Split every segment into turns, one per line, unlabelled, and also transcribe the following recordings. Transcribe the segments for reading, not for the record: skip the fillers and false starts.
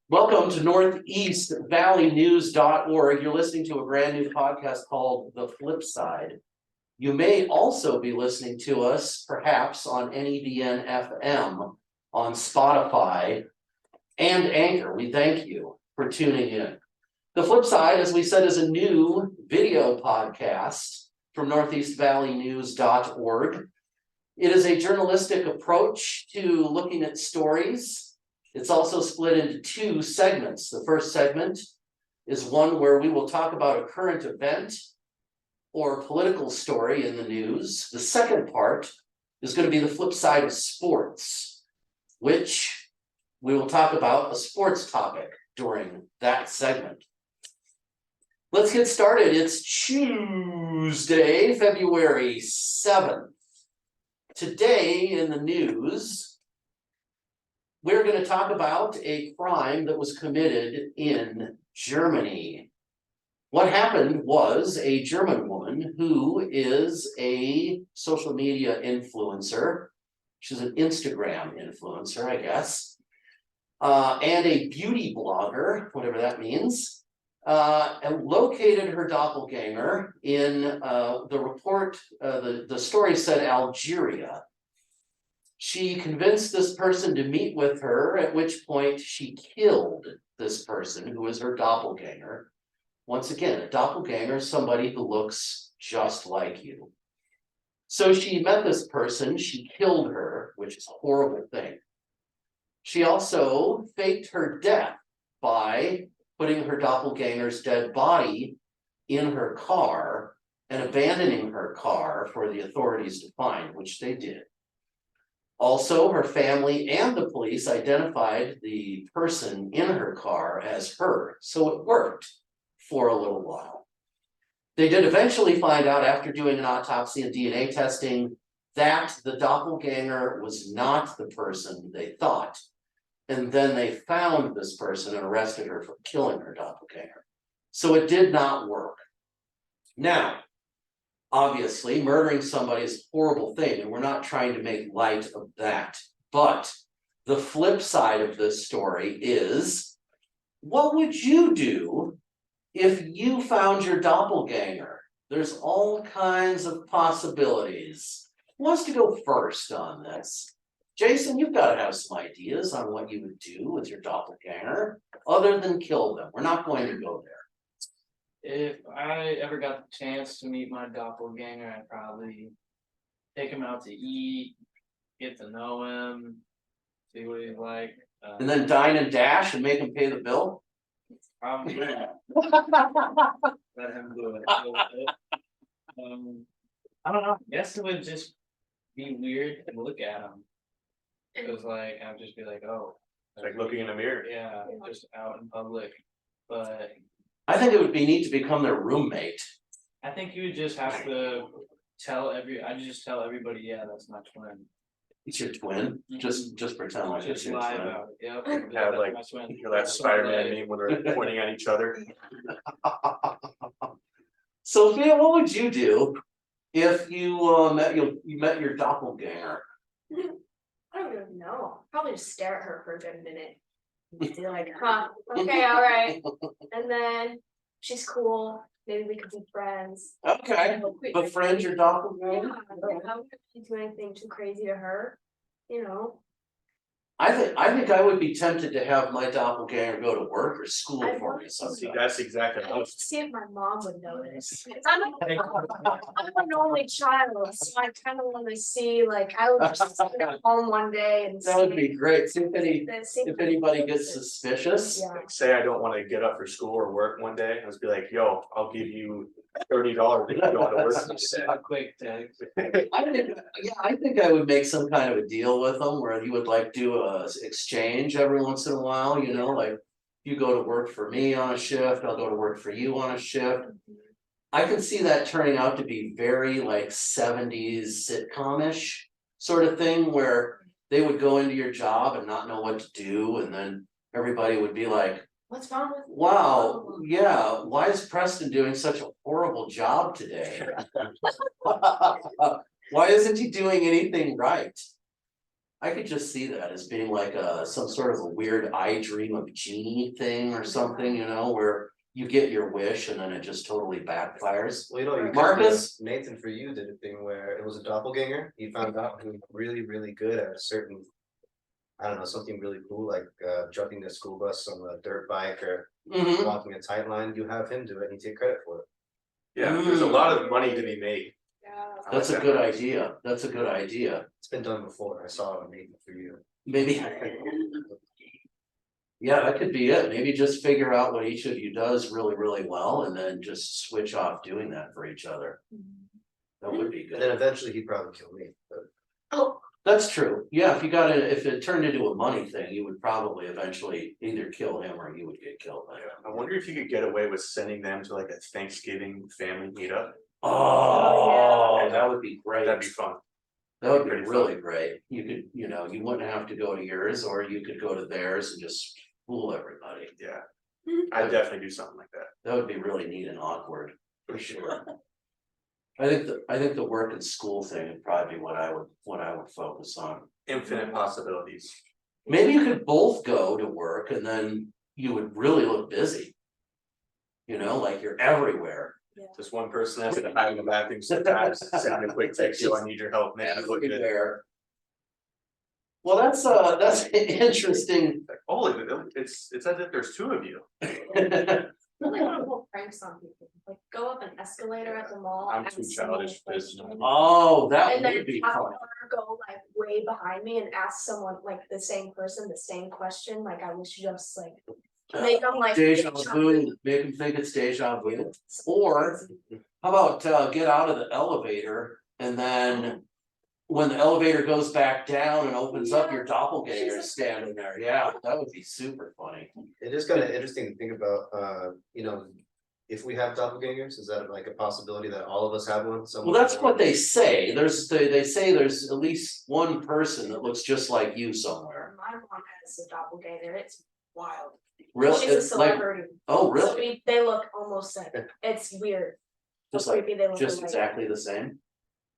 Welcome to northeastvalleynews.org. You're listening to a brand new podcast called The Flip Side. You may also be listening to us perhaps on NEBN FM, on Spotify, and Anchor. We thank you for tuning in. The Flip Side, as we said, is a new video podcast from northeastvalleynews.org. It is a journalistic approach to looking at stories. It's also split into two segments. The first segment is one where we will talk about a current event or political story in the news. The second part is going to be the flip side of sports, which we will talk about a sports topic during that segment. Let's get started. It's Tuesday, February 7th. Today in the news, we're going to talk about a crime that was committed in Germany. What happened was a German woman who is a social media influencer. She's an Instagram influencer, I guess, and a beauty blogger, whatever that means, and located her doppelganger in the report. The story said Algeria. She convinced this person to meet with her, at which point she killed this person who is her doppelganger. Once again, a doppelganger is somebody who looks just like you. So she met this person, she killed her, which is a horrible thing. She also faked her death by putting her doppelganger's dead body in her car and abandoning her car for the authorities to find, which they did. Also, her family and the police identified the person in her car as her, so it worked for a little while. They did eventually find out, after doing an autopsy and DNA testing, that the doppelganger was not the person they thought. And then they found this person and arrested her for killing her doppelganger. So it did not work. Now, obviously, murdering somebody is a horrible thing, and we're not trying to make light of that. But the flip side of this story is, what would you do if you found your doppelganger? There's all kinds of possibilities. Who wants to go first on this? Jason, you've got to have some ideas on what you would do with your doppelganger, other than kill them. We're not going to go there.
If I ever got the chance to meet my doppelganger, I'd probably take him out to eat, get to know him, see what he's like.
And then dine and dash and make him pay the bill?
Probably let him do it. I don't know. I guess it would just be weird to look at him. It was like, I'd just be like, oh.
It's like looking in a mirror.
Yeah, just out in public. But
I think it would be neat to become their roommate.
I think you would just have to tell everybody, yeah, that's my twin.
It's your twin. Just pretend like it's
Just
your
lie
twin.
about it. Yep.
Yeah,
that's
like,
my twin.
You know that Spider-Man meme when they're pointing at each other?
Sophia, what would you do if you met your doppelganger?
I don't even know. Probably just stare at her for a good minute. Be like, huh, okay, all right. And then she's cool. Maybe we could be friends.
Okay, befriend your
Yeah,
doppelganger.
I wouldn't do anything too crazy to her, you know.
I think I would be tempted to have my doppelganger go to work or school for me
See,
sometime.
that's exactly
I
how
would see if my mom would notice. 'Cause I'm an only child, so I kind of want to see, like, I would just sit at home one day and
That would be great. See
if
anybody gets suspicious.
Yeah.
like, say I don't want to get up for school or work one day, I'll just be like, yo, I'll give you $30 if you go to work.
Send a quick text.
I think I would make some kind of a deal with them where you would like do a exchange every once in a while, you know, like you go to work for me on a shift, I'll go to work for you on a shift. I can see that turning out to be very like 70s sitcom-ish sort of thing where they would go into your job and not know what to do, and then everybody would be like,
What's wrong with?
wow, yeah, why is Preston doing such a horrible job today? Why isn't he doing anything right? I could just see that as being like some sort of a weird I dream of genie thing or something, you know, where you get your wish and then it just totally backfires.
Well, you know,
Marcus?
Nathan for you did a thing where it was a doppelganger. He found out he was really, really good at a certain, I don't know, something really cool, like jumping a school bus on a dirt bike or
Mhm.
walking a tight line. You have him do it and you take credit for it.
Yeah, there's a lot of money to be made.
Yeah.
I
That's a
like
good
that.
idea. That's a good idea.
It's been done before. I saw it on Nathan for you.
Maybe. Yeah, that could be it. Maybe just figure out what each of you does really, really well and then just switch off doing that for each other. That would be
And then
good.
eventually he'd probably kill me. But
Oh,
That's true. Yeah, if it turned into a money thing, you would probably eventually either kill him or you would get killed by him.
I wonder if you could get away with sending them to like a Thanksgiving family meetup.
Oh, that would be great.
That'd be fun.
That would be
pretty fun.
really great. You could, you know, you wouldn't have to go to yours or you could go to theirs and just fool everybody.
Yeah, I'd definitely do something like that.
That would be really neat and awkward, for sure. I think the work and school thing would probably be what I would focus on.
Infinite possibilities.
Maybe you could both go to work and then you would really look busy. You know, like you're everywhere.
Just one person has to hide in the bathroom sometimes, send a quick text, yo, I need your help, make it look good.
Everywhere. Well, that's interesting.
Like, oh, it's as if there's two of you.
really want to pull pranks on people, like go up an escalator at the mall.
I'm
ask
too
someone
childish for
a
this.
question,
Oh, that
And then
would be
have
fun.
her go like way behind me and ask someone, like the same person, the same question, like I was just like. Make them like.
Deja vu, make them think it's deja vu. Or how about get out of the elevator and then when the elevator goes back down and opens up, your doppelganger is standing there. Yeah, that would be super funny.
it is kind of interesting to think about, you know, if we have doppelgangers, is that like a possibility that all of us have one?
Well, that's what they say. They say there's at least one person that looks just like you somewhere.
My mom has a doppelganger, it's wild.
Really?
She's a
It's like,
celebrity.
oh,
So
really?
they look almost like, it's weird. How
Just like,
creepy they look
just
alike.
exactly the same?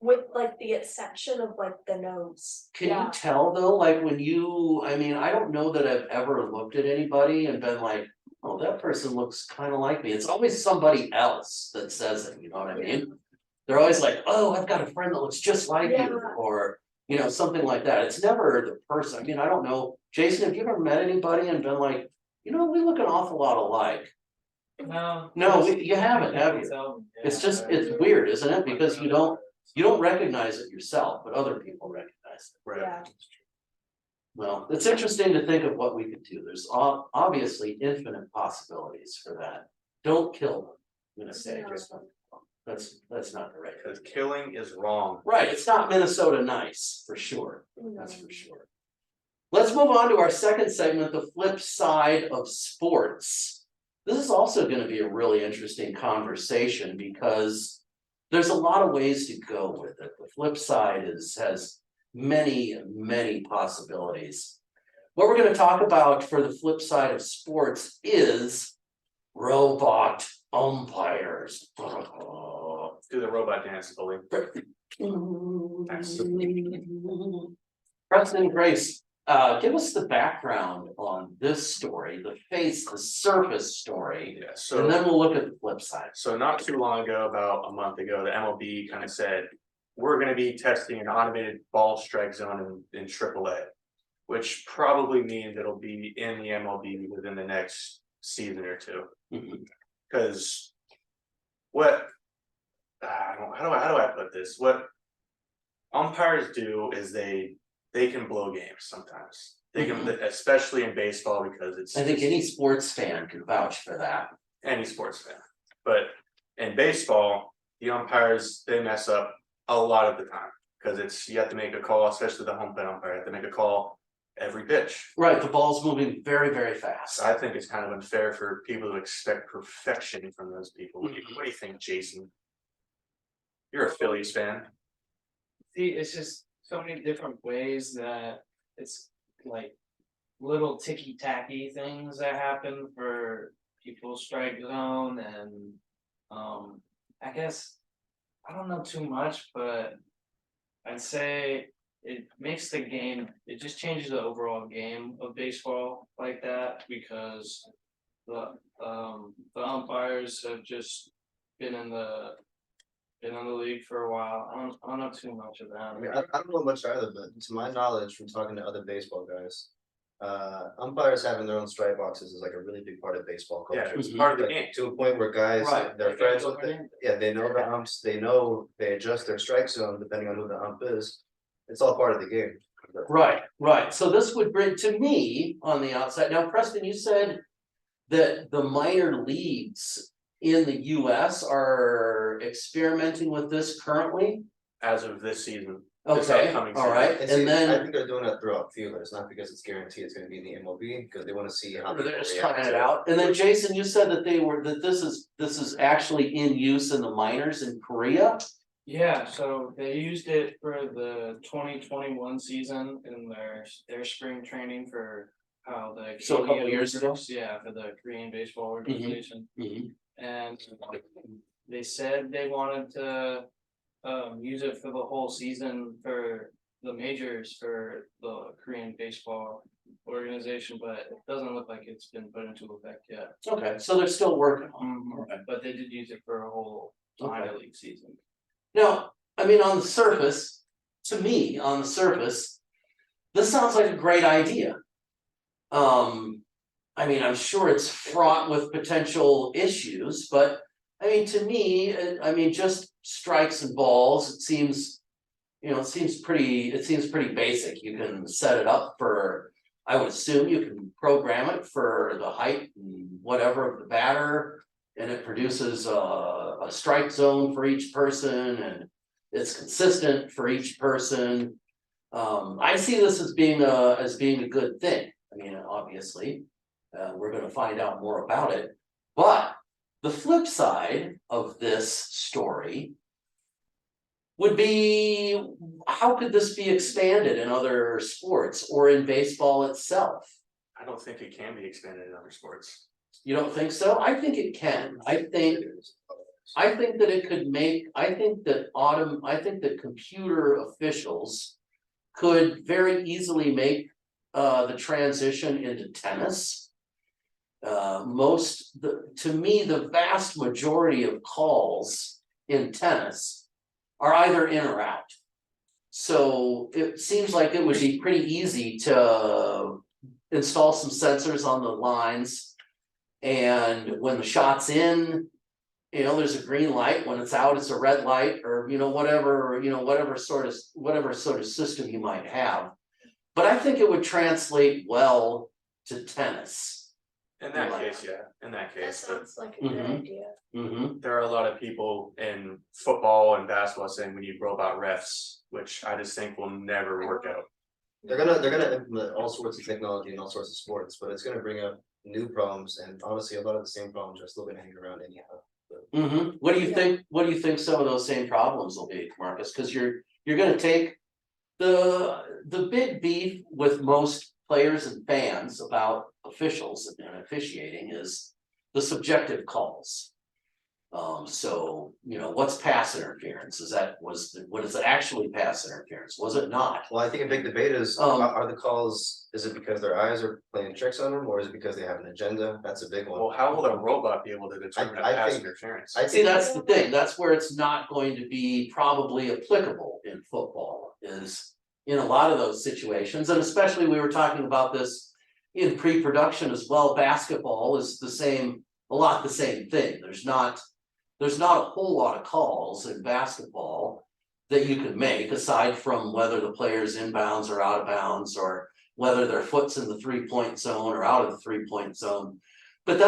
With like the exception of like the nose.
Can
Yeah.
you tell though, like when you, I mean, I don't know that I've ever looked at anybody and been like, oh, that person looks kind of like me. It's always somebody else that says it, you know what I mean? They're always like, oh, I've got a friend that looks just like you,
Yeah.
or, you know, something like that. It's never the person. I mean, I don't know. Jason, have you ever met anybody and been like, you know, we look an awful lot alike?
No.
No, you haven't, have you?
Tell me,
It's
yeah,
just,
I-
it's weird, isn't it? Because you don't recognize it yourself, but other people recognize it.
Right.
Yeah.
Well, it's interesting to think of what we could do. There's obviously infinite possibilities for that. Don't kill them. I'm gonna say
No.
just, that's not the right.
Because killing is wrong.
Right, it's not Minnesota nice, for sure. That's
No.
for sure. Let's move on to our second segment, the flip side of sports. This is also gonna be a really interesting conversation because there's a lot of ways to go with it. The flip side has many possibilities. What we're gonna talk about for the flip side of sports is robot umpires.
Do the robot dance, Ollie.
Preston Grace, give us the background on this story, the surface story,
Yeah,
and
so,
then we'll look at the flip side.
so not too long ago, about a month ago, the MLB kind of said, we're gonna be testing an automated ball strike zone in AAA. Which probably means it'll be in the MLB within the next season or two.
Mhm.
Cause what, how do I put this? What umpires do is they can blow games sometimes. They can, especially in baseball, because it's.
I think
just
any sports fan can vouch for that.
any sports fan. But in baseball, the umpires, they mess up a lot of the time. Cause it's, you have to make a call, especially the home plate umpire, you have to make a call every pitch.
Right, the ball's moving very fast.
So I think it's kind of unfair for people to expect perfection from those people. What do you think, Jason? You're a Phillies fan.
See, it's just so many different ways that it's like little ticky tacky things that happen for people's strike zone and I guess I don't know too much, but I'd say it makes the game, it just changes the overall game of baseball like that, because the umpires have just been in the league for a while. I don't know too much of
I
them.
mean, I don't know much either, but to my knowledge from talking to other baseball guys. Umpires having their own strike boxes is like a really big part of baseball
Yeah,
culture.
it's part of the
Like,
game.
to a point where guys,
Right.
they're
Like
friends
over
with it.
there.
Yeah, they know the umps, they adjust their strike zone depending on who the ump is. It's all part of the game.
Right, so this would bring to me on the outside, now Preston, you said. That the minor leagues in the US are experimenting with this currently?
As of this season. This
Okay,
upcoming
all
season.
right,
And see,
and
I
then
think they're doing that throughout feelers, not because it's guaranteed it's gonna be in the MLB, because they wanna see how.
they're
people
just
react
trying
to
it out, and then Jason, you said that this is actually in use in the minors in Korea?
Yeah, so they used it for the 2021 season in their spring training for how the.
So a couple
KBO
years ago?
works, yeah, for the Korean baseball organization. And they said they wanted to use it for the whole season for the majors for the Korean baseball organization, but it doesn't look like it's been put into effect yet.
Okay, so they're still working on it.
But they did use it for a whole minor league season.
Now, I mean, on the surface, to me, on the surface, this sounds like a great idea. I mean, I'm sure it's fraught with potential issues, but I mean, to me, I mean, just strikes and balls, it seems. You know, it seems pretty basic. You can set it up for, I would assume you can program it for the height and whatever of the batter. And it produces a strike zone for each person and it's consistent for each person. I see this as being a good thing. I mean, obviously, we're gonna find out more about it. But the flip side of this story would be, how could this be expanded in other sports or in baseball itself?
I don't think it can be expanded in other sports.
You don't think so? I think it can. I think that it could make, I think that computer officials could very easily make the transition into tennis. To me, the vast majority of calls in tennis are either in or out. So it seems like it would be pretty easy to install some sensors on the lines. And when the shot's in, you know, there's a green light. When it's out, it's a red light, or whatever sort of system you might have. But I think it would translate well to tennis.
In that case, yeah, in that
That
case, but
sounds like a good idea.
there are a lot of people in football and basketball saying we need robot refs, which I just think will never work out.
They're gonna implement all sorts of technology in all sorts of sports, but it's gonna bring up new problems, and honestly, a lot of the same problems are still gonna hang around anyhow.
What do you think? What do you think some of those same problems will be, Marcus? Because you're gonna take the big beef with most players and fans about officials and officiating is the subjective calls. So, what's pass interference? What is it actually pass interference? Was it not?
Well, I think a big debate is, are the calls, is it because their eyes are playing tricks on them, or is it because they have an agenda? That's a big one.
Well, how will a robot be able to determine a
I
pass
think-
interference?
See, that's the thing. That's where it's not going to be probably applicable in football, is in a lot of those situations, and especially we were talking about this in pre-production as well. Basketball is the same thing. There's not a whole lot of calls in basketball that you can make, aside from whether the player's inbounds or out of bounds, or whether their foot's in the 3-point zone or out of the 3-point zone. But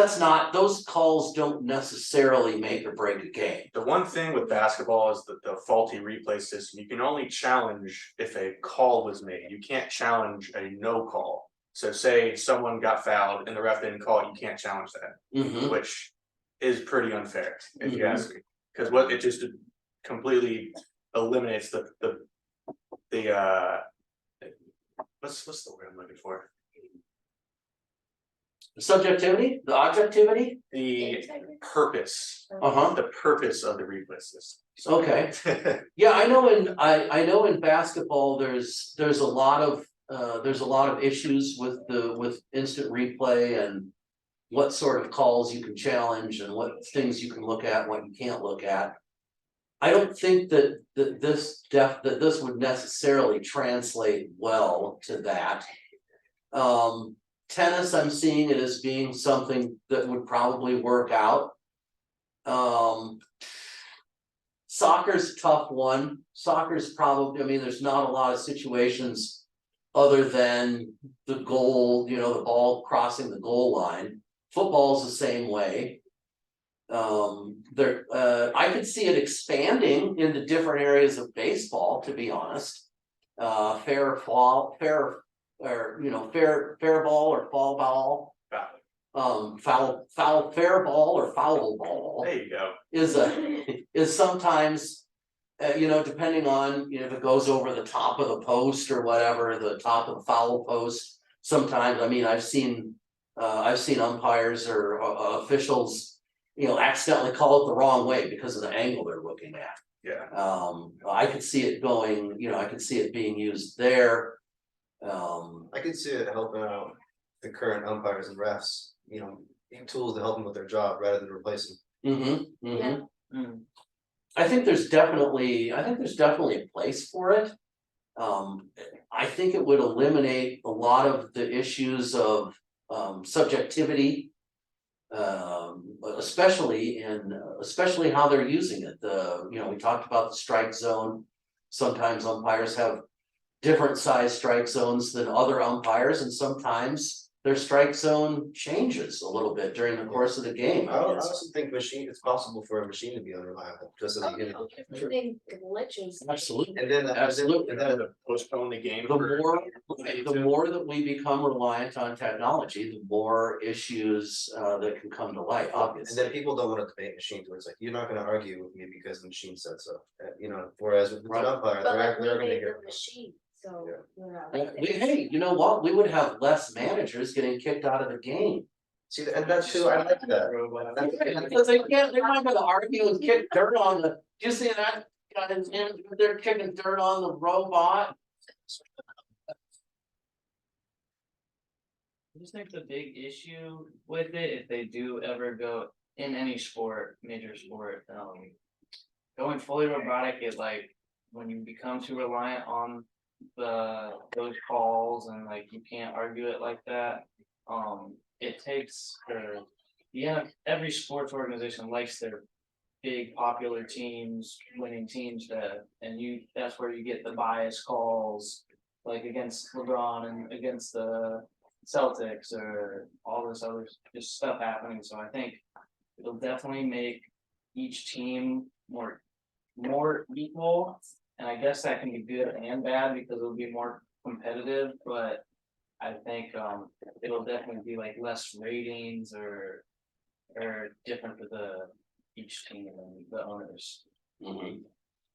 those calls don't necessarily make or break a game.
The one thing with basketball is that the faulty replay system, you can only challenge if a call was made. You can't challenge a no call. So say someone got fouled and the ref didn't call it, you can't challenge that, which is pretty unfair, if you ask me. Because it just completely eliminates the what's the word I'm looking for?
Subjectivity, the objectivity,
The purpose,
uh-huh,
the purpose of the replay system. So-
okay. Yeah, I know in basketball, there's a lot of issues with instant replay and what sort of calls you can challenge and what things you can look at, what you can't look at. I don't think that this would necessarily translate well to that. Tennis, I'm seeing it as being something that would probably work out. Soccer's a tough one. Soccer's probably, I mean, there's not a lot of situations other than the goal, the ball crossing the goal line. Football's the same way. I could see it expanding into different areas of baseball, to be honest. Fair ball or foul ball. Fair ball or foul ball.
There you go.
Is sometimes, depending on, if it goes over the top of the post or whatever, the top of the foul post. Sometimes, I mean, I've seen umpires or officials, accidentally call it the wrong way because of the angle they're looking at.
Yeah.
I could see it going, I could see it being used there.
I could see it helping out the current umpires and refs, tools to help them with their job rather than replace them.
Yeah.
I think there's definitely a place for it. I think it would eliminate a lot of the issues of subjectivity. Especially how they're using it. We talked about the strike zone. Sometimes umpires have different size strike zones than other umpires, and sometimes their strike zone changes a little bit during the course of the game.
I also think it's possible for a machine to be unreliable, just so you can.
Everything glitches.
Absolutely.
And then
Absolutely.
and then
To postpone the game.
The more that we become reliant on technology, the more issues that can come to light,
And
obviously.
then people don't want to debate machines, where it's like, you're not gonna argue with me because the machine said so, whereas with an
Right.
umpire,
But like,
they're
we
gonna
made
hear.
the machine, so.
Yeah.
we're not like this.
Hey, you know what? We would have less managers getting kicked out of the game.
See, and that's too, I like that.
Because they're not gonna argue and kick dirt on the, do you see that? They're kicking dirt on the robot.
I just think the big issue with it, if they do ever go in any sport, major sport, going fully robotic, it when you become too reliant on those calls and you can't argue it like that. It takes every sports organization likes their big popular teams, winning teams that's where you get the bias calls, like against LeBron and against the Celtics or all this other just stuff happening. So I think it'll definitely make each team more equal. And I guess that can be good and bad because it'll be more competitive, but I think it'll definitely be less ratings or different for each team and the owners.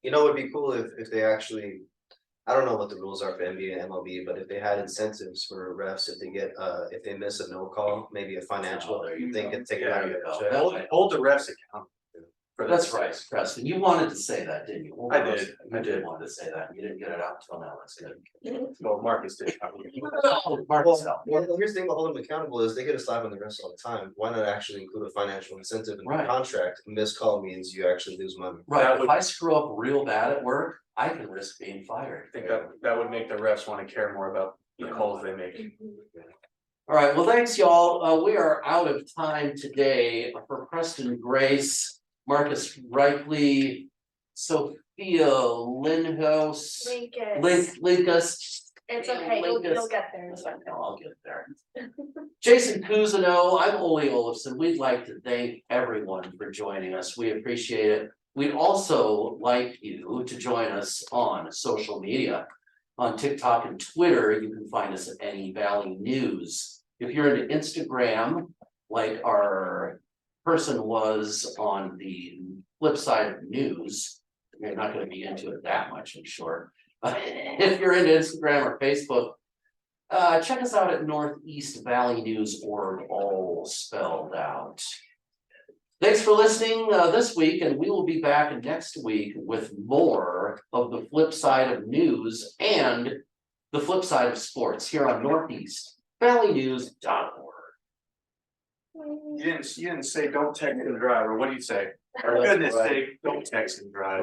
It'd be cool if they actually, I don't know what the rules are for NBA and MLB, but if they had incentives for refs, if they miss a no call, maybe a financial, they could take it out of their check.
Hold the refs accountable.
That's right, Preston. You wanted to say that, didn't you?
I did.
I did want to say that. You didn't get it out until now. That's good.
Well, Marcus did.
Marcus helped.
Well, here's the thing about holding them accountable is they get a slap on the wrist all the time. Why not actually include a financial incentive in the
Right.
contract? Missed call means you actually lose money.
Right, if I screw up real bad at work, I can risk being fired.
I think that would make the refs want to care more about the calls they make.
All right, well, thanks, y'all. We are out of time today. For Preston Grace, Marcus Reichley, Sophia Linkous, Linkous.
It's okay, you'll get there.
I'll get there. Jason Cousineau, I'm Ole Olafson. We'd like to thank everyone for joining us. We appreciate it. We'd also like you to join us on social media. On TikTok and Twitter, you can find us at Any Valley News. If you're into Instagram, like our person was on the flip side of news, you're not going to be into it that much, I'm sure. If you're into Instagram or Facebook, check us out at Northeast Valley News org, all spelled out. Thanks for listening this week, and we will be back next week with more of the flip side of news and the flip side of sports here on NortheastValleyNews.org.
You didn't say don't text and drive, or what do you say? For goodness sake, don't text and drive.